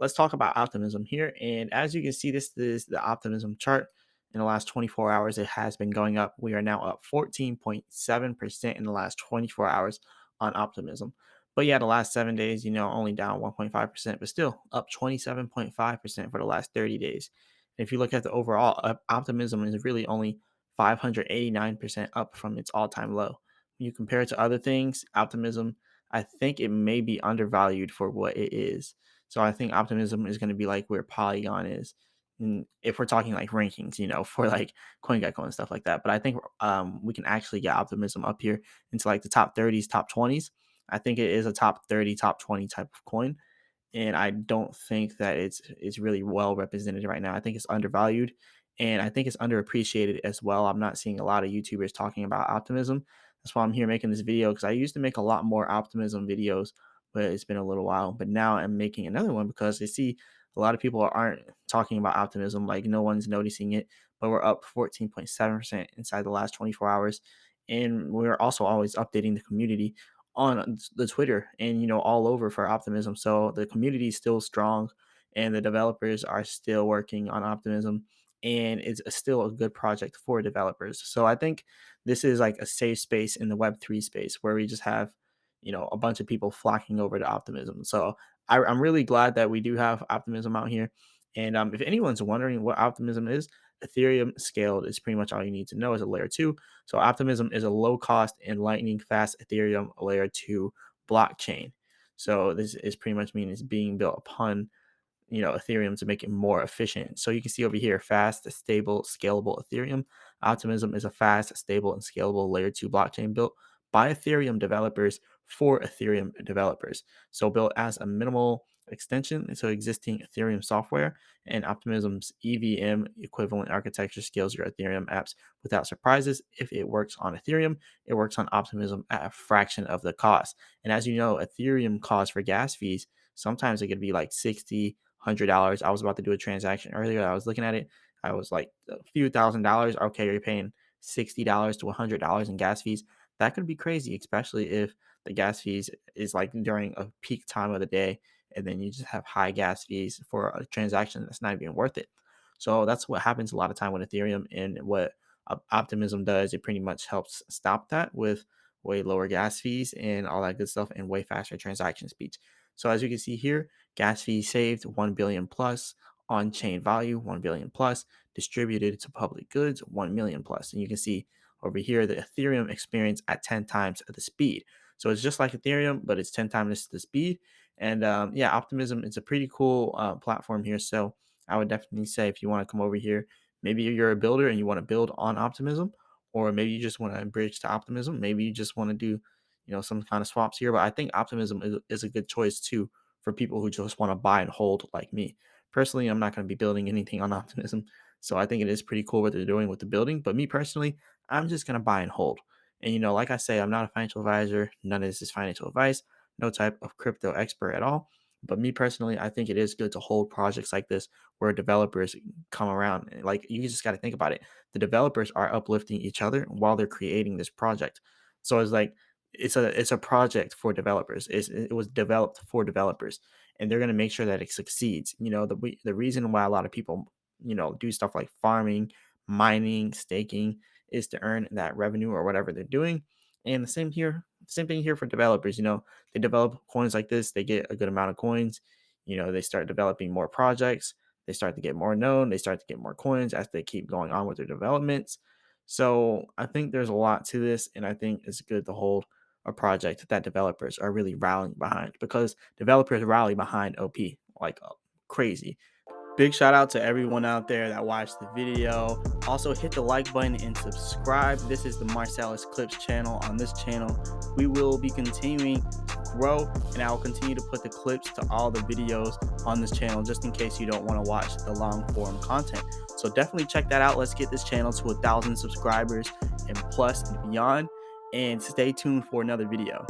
let's talk about optimism here. And as you can see, this is the optimism chart. In the last 24 hours, it has been going up. We are now up 14.7% in the last 24 hours on optimism. But yeah, the last 7 days, only down 1.5%, but still up 27.5% for the last 30 days. If you look at the overall, optimism is really only 589% up from its all time low. When you compare it to other things, optimism, I think it may be undervalued for what it is. So I think optimism is going to be like where Polygon is. And if we're talking like rankings, for like CoinGecko and stuff like that. But I think we can actually get optimism up here into like the top 30s, top 20s. I think it is a top 30, top 20 type of coin. And I don't think that it's really well represented right now. I think it's undervalued, and I think it's underappreciated as well. I'm not seeing a lot of YouTubers talking about optimism. That's why I'm here making this video, because I used to make a lot more optimism videos, but it's been a little while. But now I'm making another one because I see a lot of people aren't talking about optimism, like no one's noticing it. But we're up 14.7% inside the last 24 hours, and we're also always updating the community on the Twitter and all over for optimism. So the community is still strong, and the developers are still working on optimism, and it's still a good project for developers. So I think this is like a safe space in the Web3 space where we just have a bunch of people flocking over to optimism. So I'm really glad that we do have optimism out here. And if anyone's wondering what optimism is, Ethereum scaled is pretty much all you need to know as a layer 2. So Optimism is a low cost and lightning fast Ethereum layer 2 blockchain. So this is pretty much mean it's being built upon Ethereum to make it more efficient. So you can see over here, fast, stable, scalable Ethereum. Optimism is a fast, stable, and scalable layer 2 blockchain built by Ethereum developers for Ethereum developers. So built as a minimal extension to existing Ethereum software, and Optimism's EVM equivalent architecture scales your Ethereum apps without surprises. If it works on Ethereum, it works on Optimism at a fraction of the cost. And as you know, Ethereum cost for gas fees, sometimes it could be like $60-$100. I was about to do a transaction earlier. I was looking at it. I was like a few $1,000s. Okay, you're paying $60 to $100 in gas fees. That could be crazy, especially if the gas fees is like during a peak time of the day, and then you just have high gas fees for a transaction that's not even worth it. So that's what happens a lot of time with Ethereum, and what Optimism does, it pretty much helps stop that with way lower gas fees and all that good stuff, and way faster transaction speeds. So as you can see here, gas fees saved 1 billion plus, on-chain value 1 billion plus, distributed to public goods 1 million plus. And you can see over here the Ethereum experience at 10 times the speed. So it's just like Ethereum, but it's 10 times the speed. And yeah, Optimism is a pretty cool platform here. So I would definitely say, if you want to come over here, maybe you're a builder and you want to build on Optimism, or maybe you just want to bridge to Optimism. Maybe you just want to do some kind of swaps here. But I think Optimism is a good choice too for people who just want to buy and hold like me. Personally, I'm not going to be building anything on Optimism. So I think it is pretty cool what they're doing with the building. But me personally, I'm just going to buy and hold. And like I say, I'm not a financial advisor. None of this is financial advice. No type of crypto expert at all. But me personally, I think it is good to hold projects like this where developers come around. Like, you just got to think about it. The developers are uplifting each other while they're creating this project. So it's like, it's a project for developers. It was developed for developers, and they're going to make sure that it succeeds. The reason why a lot of people do stuff like farming, mining, staking, is to earn that revenue or whatever they're doing. And the same thing here for developers. They develop coins like this, they get a good amount of coins. They start developing more projects, they start to get more known, they start to get more coins as they keep going on with their developments. So I think there's a lot to this, and I think it's good to hold a project that developers are really rallying behind, because developers rally behind OP like crazy. Big shout out to everyone out there that watched the video. Also, hit the like button and subscribe. This is the Marcellus Clips channel. On this channel, we will be continuing to grow, and I will continue to put the clips to all the videos on this channel, just in case you don't want to watch the long form content. So definitely check that out. Let's get this channel to 1,000 subscribers and plus and beyond. And stay tuned for another video.